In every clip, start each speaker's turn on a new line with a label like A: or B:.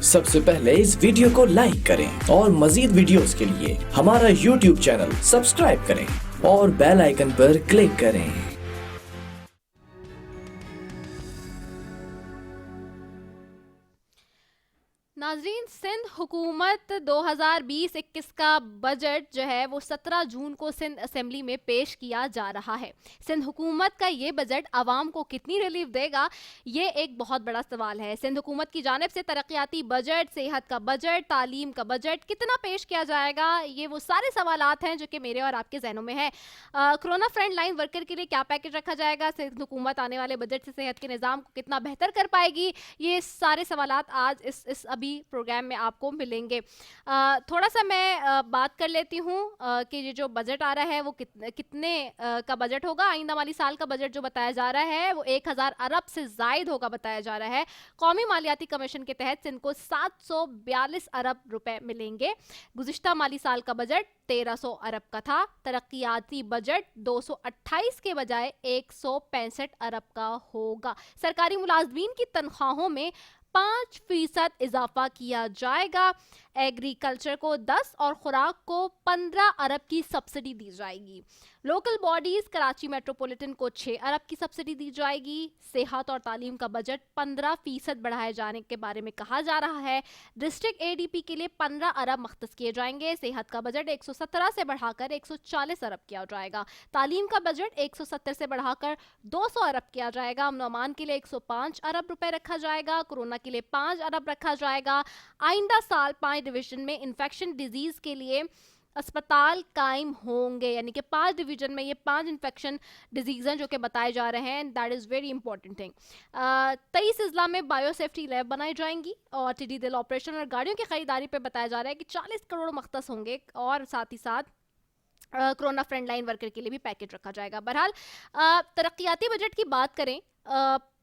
A: सबसे पहले इस वीडियो को लाइक करें और मजीद वीडियोस के लिए हमारा YouTube चैनल सब्सक्राइब करें और बेल आइकन पर क्लिक करें।
B: नाजरीन, सिंध हुकूमत 2020-21 का बजट जो है वो 17 जून को सिंध असेंबली में पेश किया जा रहा है। सिंध हुकूमत का ये बजट आवाम को कितनी रिलीफ देगा, ये एक बहुत बड़ा सवाल है। सिंध हुकूमत की जानिब से तरक्याती बजट, सेहत का बजट, तालीम का बजट कितना पेश किया जाएगा, ये वो सारे सवालात हैं जो कि मेरे और आपके जहनों में है। कोरोना फ्रंट लाइन वर्कर के लिए क्या पैकेज रखा जाएगा, सिंध हुकूमत आने वाले बजट से सेहत के निज़ाम को कितना बेहतर कर पाएगी, ये सारे सवालात आज इस अभी प्रोग्राम में आपको मिलेंगे। थोड़ा सा मैं बात कर लेती हूँ कि ये जो बजट आ रहा है वो कितने का बजट होगा। आइंदा माली साल का बजट जो बताया जा रहा है वो 1000 अरब से जायद होगा बताया जा रहा है। कौमी मालियाती कमीशन के तहत सिंध को 742 अरब रुपए मिलेंगे। गुज़िश्ता माली साल का बजट 1300 अरब का था। तरक्याती बजट 228 के बजाय 165 अरब का होगा। सरकारी मुलाजमीन की तनख्वाहों में 5% इजाफा किया जाएगा। एग्रीकल्चर को 10 और खुराक को 15 अरब की सब्सिडी दी जाएगी। लोकल बॉडीज कराची मेट्रोपॉलिटन को 6 अरब की सब्सिडी दी जाएगी। सेहत और तालीम का बजट 15% बढ़ाए जाने के बारे में कहा जा रहा है। डिस्ट्रिक्ट एडीपी के लिए 15 अरब मख्तस किए जाएंगे। सेहत का बजट 117 से बढ़ाकर 140 अरब किया जाएगा। तालीम का बजट 170 से बढ़ाकर 200 अरब किया जाएगा। अमन अमान के लिए 105 अरब रुपए रखा जाएगा। कोरोना के लिए 5 अरब रखा जाएगा। आइंदा साल 5 डिवीजन में इन्फेक्शन डिजीज के लिए अस्पताल कायम होंगे, यानी कि 5 डिवीजन में ये 5 इन्फेक्शन डिजीज हैं जो कि बताए जा रहे हैं। That is very important thing. 23 अजला में बायोसेफ्टी लैब बनाई जाएंगी और टिड्डी दिल ऑपरेशन और गाड़ियों की खरीदारी पे बताया जा रहा है कि 40 करोड़ मख्तस होंगे और साथ ही साथ कोरोना फ्रंट लाइन वर्कर के लिए भी पैकेज रखा जाएगा। बहरहाल तरक्याती बजट की बात करें,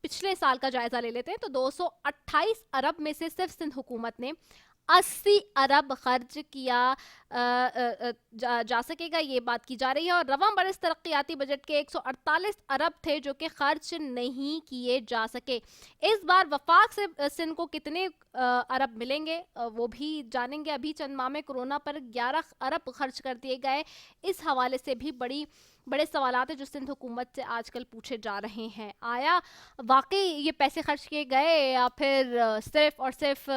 B: पिछले साल का जायजा ले लेते हैं तो 228 अरब में से सिर्फ सिंध हुकूमत ने 80 अरब खर्च किया जा सकेगा, ये बात की जा रही है। और रवां बरस तरक्याती बजट के 148 अरब थे जो कि खर्च नहीं किए जा सके। इस बार वफाक से सिंध को कितने अरब मिलेंगे वो भी जानेंगे। अभी चंद माह में कोरोना पर 11 अरब खर्च कर दिए गए। इस हवाले से भी बड़े सवालात हैं जो सिंध हुकूमत से आजकल पूछे जा रहे हैं। आया वाकई ये पैसे खर्च किए गए या फिर सिर्फ और सिर्फ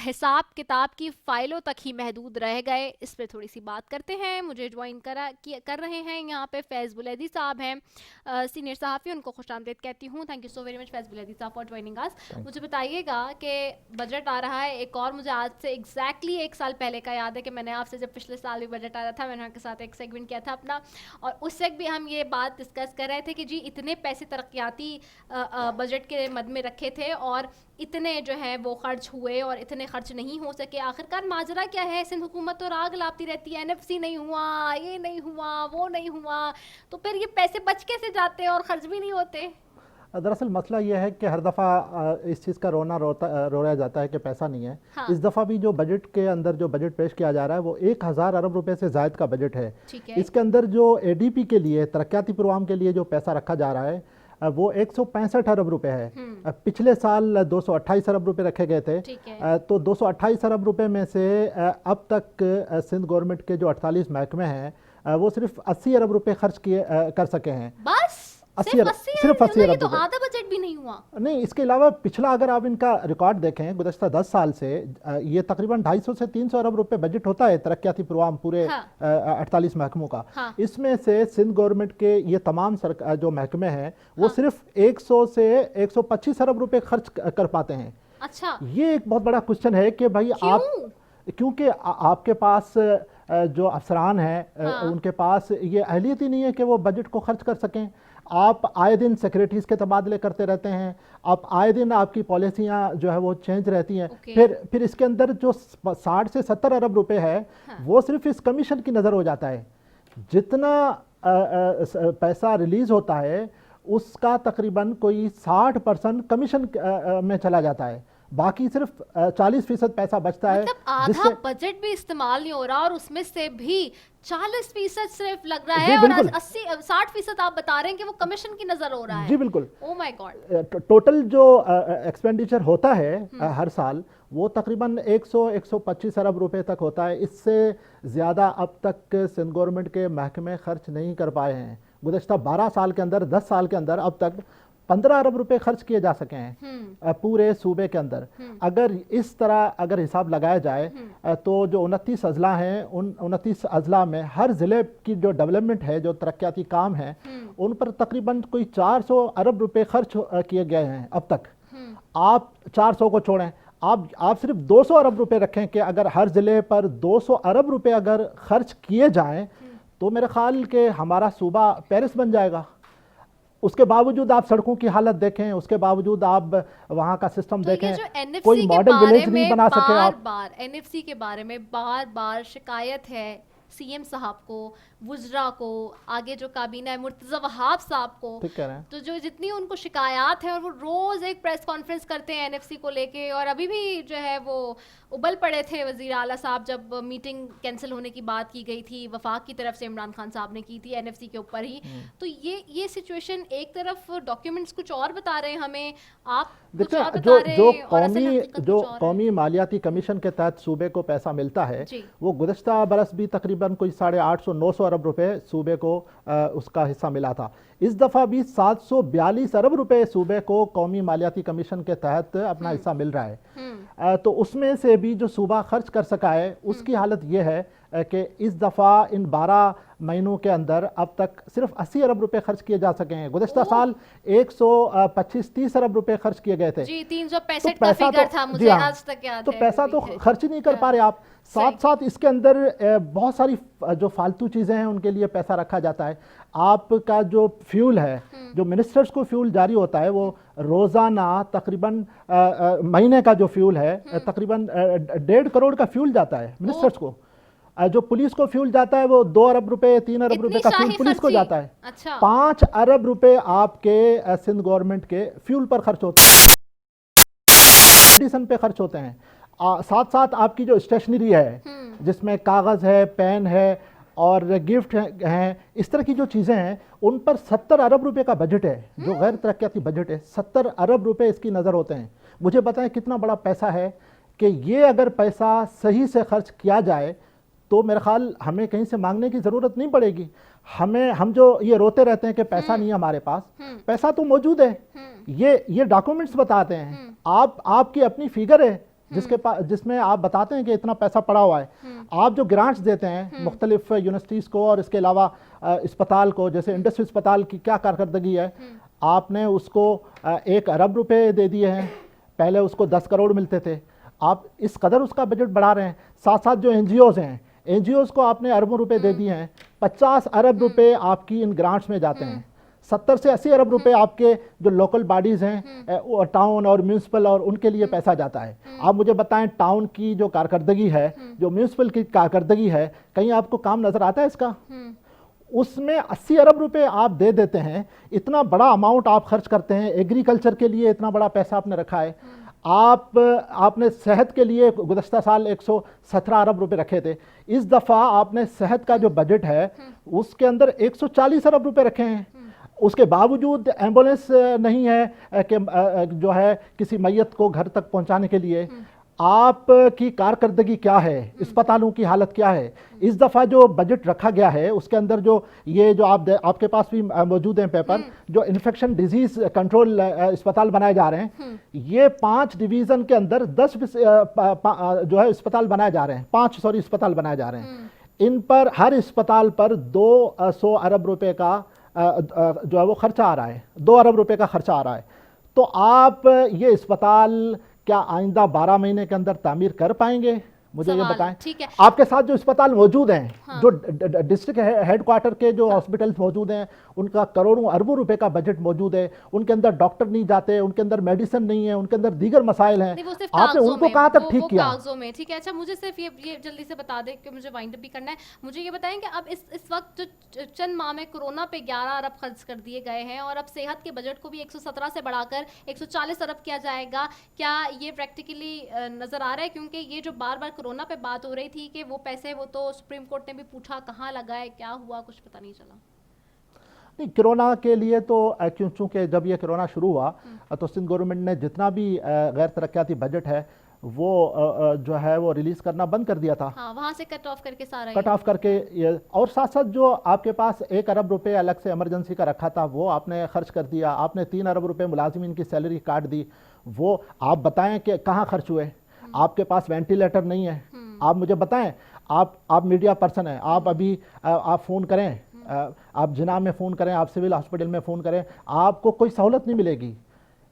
B: हिसाब किताब की फ़ाइलों तक ही महदूद रह गए, इस पर थोड़ी सी बात करते हैं। मुझे ज्वाइन कर रहे हैं यहाँ पे फैज़ बुलैदी साहब हैं, सीनियर सहाफ़ी, उनको खुशामदीद कहती हूँ। Thank you so very much Faiz Bulaidi sahab for joining us. मुझे बताइएगा कि बजट आ रहा है एक और, मुझे आज से एग्जैक्टली 1 साल पहले का याद है कि मैंने आपसे जब पिछले साल भी बजट आ रहा था मैंने आपके साथ एक सेगमेंट किया था अपना, और उससे भी हम ये बात डिस्कस कर रहे थे कि जी इतने पैसे तरक्याती बजट के मद में रखे थे और इतने जो है वो खर्च हुए और इतने खर्च नहीं हो सके। आखिरकार माजरा क्या है? सिंध हुकूमत तो राग लाती रहती है, एनएफसी नहीं हुआ, ये नहीं हुआ, वो नहीं हुआ, तो फिर ये पैसे बच कैसे जाते हैं और खर्च भी नहीं होते?
C: दरअसल मसला यह है कि हर दफ़ा इस चीज़ का रोया जाता है कि पैसा नहीं है।
B: हाँ।
C: इस दफ़ा भी जो बजट के अंदर जो बजट पेश किया जा रहा है वो 1000 अरब रुपए से ज़ायद का बजट है। इसके अंदर जो एडीपी के लिए, तरक्याती प्रोग्राम के लिए जो पैसा रखा जा रहा है वो 165 अरब रुपए है। पिछले साल 228 अरब रुपए रखे गए थे। तो 228 अरब रुपए में से अब तक सिंध गवर्नमेंट के जो 48 महकमे हैं वो सिर्फ 80 अरब रुपए खर्च कर सके हैं।
B: बस
C: सिर्फ 80 अरब,
B: तो आधा बजट भी नहीं हुआ।
C: नहीं, इसके अलावा पिछला अगर आप इनका रिकॉर्ड देखें गुज़श्ता 10 साल से ये तकरीबन 250 से 300 अरब रुपए बजट होता है तरक्याती प्रोग्राम पूरे 48 महकमों का। इसमें से सिंध गवर्नमेंट के ये तमाम जो महकमे हैं वो सिर्फ 100 से 125 अरब रुपए खर्च कर पाते हैं।
B: अच्छा,
C: ये एक बहुत बड़ा क्वेश्चन है कि भाई क्योंकि आपके पास जो अफसरान हैं उनके पास ये अहलियत ही नहीं है कि वो बजट को खर्च कर सकें। आप आए दिन सेक्रेटरीज के तबादले करते रहते हैं, आप आए दिन आपकी पॉलिसियां जो है वो चेंज रहती हैं। फिर इसके अंदर जो 60 से 70 अरब रुपए है वो सिर्फ इस कमीशन की नज़र हो जाता है। जितना पैसा रिलीज होता है उसका तकरीबन कोई 60% कमीशन में चला जाता है। बाकी सिर्फ 40% पैसा बचता है,
B: मतलब आधा
C: जिससे
B: बजट भी इस्तेमाल नहीं हो रहा और उसमें से भी 40% सिर्फ लग रहा
C: जी,
B: है और
C: बिल्कुल।
B: 60% आप बता रहे हैं कि वो कमीशन की नजर हो रहा है।
C: जी बिल्कुल।
B: Oh my God.
C: टोटल जो एक्सपेंडिचर होता है हर साल, वो तकरीबन 100-125 अरब रुपए तक होता है। इससे ज़्यादा अब तक सिंध गवर्नमेंट के महकमे खर्च नहीं कर पाए हैं। गुज़श्ता 12 साल के अंदर, 10 साल के अंदर अब तक 15 अरब रुपए खर्च किए जा सके हैं पूरे सूबे के अंदर। अगर इस तरह अगर हिसाब लगाया जाए तो जो 29 अजला हैं, उन 29 अजला में हर ज़िले की जो डेवलपमेंट है, जो तरक्याती काम है, उन पर तकरीबन कोई 400 अरब रुपए खर्च किए गए हैं अब तक। आप 400 को छोड़ें, आप सिर्फ 200 अरब रुपए रखें कि अगर हर ज़िले पर 200 अरब रुपए अगर खर्च किए जाएं तो मेरे ख्याल के हमारा सूबा पेरिस बन जाएगा। उसके बावजूद आप सड़कों की हालत देखें, उसके बावजूद आप वहाँ का सिस्टम
B: तो ये
C: देखें,
B: जो NFC
C: कोई
B: के
C: मॉडल
B: बारे
C: विलेज नहीं
B: में
C: बना सके आप।
B: बार NFC के बारे में बार बार शिकायत है सीएम साहब को, वुज़रा को, आगे जो काबीना है मुर्तज़ा वहाब साहब को।
C: ठीक कह रहे हैं।
B: तो जो जितनी उनको शिकायत है और वो रोज एक प्रेस कॉन्फ्रेंस करते हैं एनएफसी को लेके, और अभी भी जो है वो उबल पड़े थे वजीर आला साहब जब मीटिंग कैंसिल होने की बात की गई थी वफाक की तरफ से, इमरान खान साहब ने की थी एनएफसी के ऊपर ही। तो ये सिचुएशन, एक तरफ डॉक्यूमेंट्स कुछ और बता रहे हैं हमें, आप कुछ और
C: देखिए,
B: बता रहे हैं और असल हकीकत
C: जो
B: कुछ और है।
C: कौमी मालियाती कमीशन के तहत सूबे को पैसा मिलता है,
B: जी।
C: वो गुज़श्ता बरस भी तकरीबन कोई 850-900 अरब रुपए सूबे को उसका हिस्सा मिला था। इस दफ़ा भी 742 अरब रुपए सूबे को कौमी मालियाती कमीशन के तहत अपना हिस्सा मिल रहा है। तो उसमें से भी जो सूबा खर्च कर सका है, उसकी हालत ये है कि इस दफ़ा इन 12 महीनों के अंदर अब तक सिर्फ 80 अरब रुपए खर्च किए जा सके हैं। गुज़श्ता साल 125-30 अरब रुपए खर्च किए गए थे।
B: जी,
C: तो
B: 365 का फिगर था,
C: जी
B: मुझे
C: हाँ,
B: आज तक याद
C: तो
B: है।
C: पैसा तो खर्च ही नहीं कर पा रहे आप। साथ साथ इसके अंदर बहुत सारी जो फालतू चीज़ें हैं उनके लिए पैसा रखा जाता है। आपका जो फ्यूल है, जो मिनिस्टर्स को फ्यूल जारी होता है, वो रोज़ाना तकरीबन महीने का जो फ्यूल है तकरीबन 1.5 करोड़ का फ्यूल जाता है मिनिस्टर्स को। जो पुलिस को फ्यूल जाता है वो 2 अरब रुपए 3 अरब रुपए का फ्यूल पुलिस को जाता है।
B: अच्छा।
C: 5 अरब रुपए आपके सिंध गवर्नमेंट के फ्यूल पर खर्च होते हैं, मेडिसिन पे खर्च होते हैं। साथ साथ आपकी जो स्टेशनरी है, जिसमें कागज़ है, पेन है और गिफ्ट हैं, इस तरह की जो चीज़ें हैं, उन पर 70 अरब रुपए का बजट है, जो गैर तरक्याती बजट है। 70 अरब रुपए इसकी नज़र होते हैं। मुझे बताएं कितना बड़ा पैसा है कि ये अगर पैसा सही से खर्च किया जाए तो मेरा ख्याल हमें कहीं से मांगने की ज़रूरत नहीं पड़ेगी। हम जो ये रोते रहते हैं कि पैसा नहीं है हमारे पास, पैसा तो मौजूद है। ये डॉक्यूमेंट्स बताते हैं, आपकी अपनी फिगर है जिसमें आप बताते हैं कि इतना पैसा पड़ा हुआ है। आप जो ग्रांट्स देते हैं मुख्तलिफ यूनिवर्सिटीज़ को और इसके अलावा अस्पताल को, जैसे इंडस्ट्री अस्पताल की क्या कारकर्दगी है, आपने उसको 1 अरब रुपए दे दिए हैं, पहले उसको 10 करोड़ मिलते थे। आप इस कदर उसका बजट बढ़ा रहे हैं। साथ साथ जो NGOs हैं, NGOs को आपने अरबों रुपए दे दिए हैं। 50 अरब रुपए आपकी इन ग्रांट्स में जाते हैं। 70 से 80 अरब रुपए आपके जो लोकल बॉडीज़ हैं, टाउन और म्यूनसिपल, और उनके लिए पैसा जाता है। आप मुझे बताएं, टाउन की जो कारकर्दगी है, जो म्यूनसिपल की कारकर्दगी है, कहीं आपको काम नज़र आता है इसका? उसमें 80 अरब रुपए आप दे देते हैं। इतना बड़ा अमाउंट आप खर्च करते हैं, एग्रीकल्चर के लिए इतना बड़ा पैसा आपने रखा है। आपने सेहत के लिए गुज़श्ता साल 117 अरब रुपए रखे थे। इस दफ़ा आपने सेहत का जो बजट है उसके अंदर 140 अरब रुपए रखे हैं। उसके बावजूद एम्बुलेंस नहीं है कि जो है किसी मैयत को घर तक पहुंचाने के लिए। आपकी कारकर्दगी क्या है, अस्पतालों की हालत क्या है? इस दफ़ा जो बजट रखा गया है उसके अंदर जो आपके पास भी मौजूद हैं पेपर, जो इन्फेक्शन डिजीज़ कंट्रोल अस्पताल बनाए जा रहे हैं, ये 5 डिवीज़न के अंदर 10 जो है अस्पताल बनाए जा रहे हैं, 5 अस्पताल बनाए जा रहे हैं। इन पर हर अस्पताल पर 200 अरब रुपए का जो है वो खर्चा आ रहा है, 2 अरब रुपए का खर्चा आ रहा है। तो आप ये अस्पताल क्या आइंदा 12 महीने के अंदर तामीर कर पाएंगे? मुझे ये
B: सवाल है,
C: बताएं।
B: ठीक है।
C: आपके साथ जो अस्पताल मौजूद हैं,
B: हाँ।
C: जो डिस्ट्रिक्ट हेडक्वार्टर के जो हॉस्पिटल्स मौजूद हैं, उनका करोड़ों अरबों रुपए का बजट मौजूद है, उनके अंदर डॉक्टर नहीं जाते, उनके अंदर मेडिसिन नहीं है, उनके अंदर दीगर मसाइल हैं,
B: नहीं, वो सिर्फ
C: आपने
B: कागजों
C: उनको
B: में,
C: कहाँ तक
B: वो
C: ठीक किया?
B: कागजों में, ठीक है। अच्छा, मुझे सिर्फ ये जल्दी से बता दें कि मुझे वाइंड अप भी करना है। मुझे ये बताएं कि अब इस वक्त जो चंद माह में कोरोना पे 11 अरब खर्च कर दिए गए हैं और अब सेहत के बजट को भी 117 से बढ़ाकर 140 अरब किया जाएगा, क्या ये प्रैक्टिकली नजर आ रहा है? क्योंकि ये जो बार बार कोरोना पे बात हो रही थी कि वो पैसे, वो तो सुप्रीम कोर्ट ने भी पूछा कहाँ लगाए, क्या हुआ, कुछ पता नहीं चला।
C: नहीं, कोरोना के लिए तो चूंकि जब ये कोरोना शुरू हुआ तो सिंध गवर्नमेंट ने जितना भी गैर तरक्याती बजट है वो जो है वो रिलीज करना बंद कर दिया था।
B: हाँ, वहाँ से कट ऑफ करके सारा
C: कट ऑफ करके और साथ साथ जो आपके पास 1 अरब रुपए अलग से इमरजेंसी का रखा था वो आपने खर्च कर दिया। आपने 3 अरब रुपए मुलाजिमीन की सैलरी काट दी। वो आप बताएं कि कहाँ खर्च हुए? आपके पास वेंटिलेटर नहीं है, आप मुझे बताएं। आप मीडिया पर्सन हैं, आप अभी आप फ़ोन करें, आप जिना में फ़ोन करें, आप सिविल हॉस्पिटल में फ़ोन करें, आपको कोई सहूलत नहीं मिलेगी।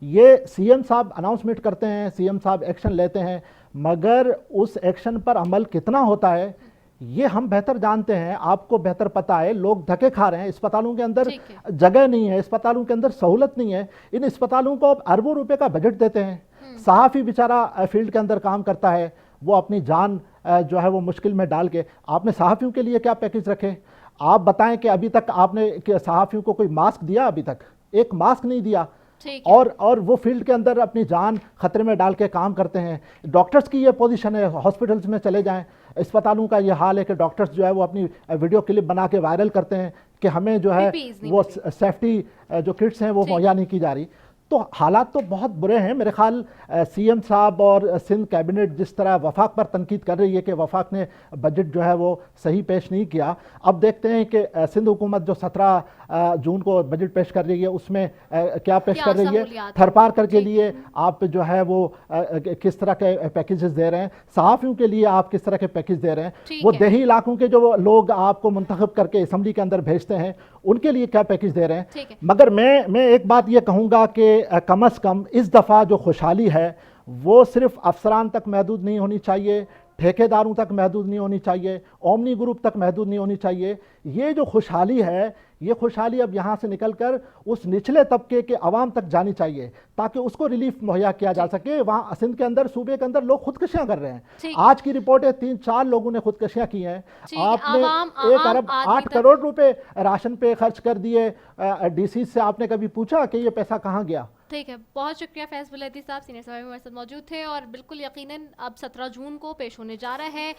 C: ये सीएम साहब अनाउंसमेंट करते हैं, सीएम साहब एक्शन लेते हैं, मगर उस एक्शन पर अमल कितना होता है ये हम बेहतर जानते हैं, आपको बेहतर पता है। लोग धक्के खा रहे हैं, अस्पतालों के अंदर जगह नहीं है, अस्पतालों के अंदर सहूलत नहीं है। इन अस्पतालों को आप अरबों रुपए का बजट देते हैं। सहाफ़ी बेचारा फील्ड के अंदर काम करता है, वो अपनी जान जो है वो मुश्किल में डाल के, आपने सहाफ़ियों के लिए क्या पैकेज रखे? आप बताएं कि अभी तक आपने सहाफ़ियों को कोई मास्क दिया? अभी तक एक मास्क नहीं दिया। और वो फील्ड के अंदर अपनी जान खतरे में डाल के काम करते हैं। डॉक्टर्स की ये पोजीशन है, हॉस्पिटल्स में चले जाएं, अस्पतालों का ये हाल है कि डॉक्टर्स जो है वो अपनी वीडियो क्लिप बना के वायरल करते हैं कि हमें जो है वो सेफ्टी जो किट्स हैं वो मुहैया नहीं की जा रही। तो हालात तो बहुत बुरे हैं। मेरे ख्याल सीएम साहब और सिंध कैबिनेट जिस तरह वफाक पर तनकीद कर रही है कि वफाक ने बजट जो है वो सही पेश नहीं किया, अब देखते हैं कि सिंध हुकूमत जो 17 जून को बजट पेश कर रही है उसमें क्या पेश कर रही है। थरपारकर के लिए आप जो है वो किस तरह के पैकेजेस दे रहे हैं, सहाफ़ियों के लिए आप किस तरह के पैकेज दे रहे हैं, वो देही इलाकों के जो लोग आपको मुंतखब करके असम्बली के अंदर भेजते हैं उनके लिए क्या पैकेज दे रहे हैं। मगर मैं एक बात ये कहूँगा कि कम अज़ कम इस दफ़ा जो खुशहाली है वो सिर्फ अफसरान तक महदूद नहीं होनी चाहिए, ठेकेदारों तक महदूद नहीं होनी चाहिए, ओमनी ग्रुप तक महदूद नहीं होनी चाहिए। ये जो खुशहाली है, ये खुशहाली अब यहाँ से निकलकर उस निचले तबके के अवाम तक जानी चाहिए ताकि उसको रिलीफ मुहैया किया जा सके। वहाँ सिंध के अंदर, सूबे के अंदर लोग खुदकुशियां कर रहे हैं। आज की रिपोर्ट है 3-4 लोगों ने खुदकुशियां की हैं। आपने 1 अरब 8 करोड़ रुपए राशन पे खर्च कर दिए। डीसी से आपने कभी पूछा कि ये पैसा कहाँ गया?
B: ठीक है, बहुत शुक्रिया फैज़ बुलैती साहब, सीनियर सहाफ़ी हमारे साथ मौजूद थे। और बिल्कुल यकीनन अब 17 जून को पेश होने जा रहा है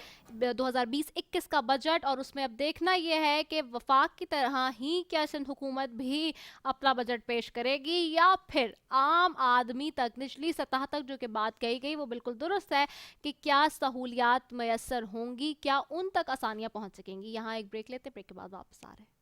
B: 2020-21 का बजट, और उसमें अब देखना यह है कि वफाक की तरह ही क्या सिंध हुकूमत भी अपना बजट पेश करेगी या फिर आम आदमी तक, निचली सतह तक जो कि बात कही गई वो बिल्कुल दुरुस्त है कि क्या सहूलियात मैसर होंगी, क्या उन तक आसानियाँ पहुँच सकेंगी। यहाँ एक ब्रेक लेते, ब्रेक के बाद वापस आ रहे हैं।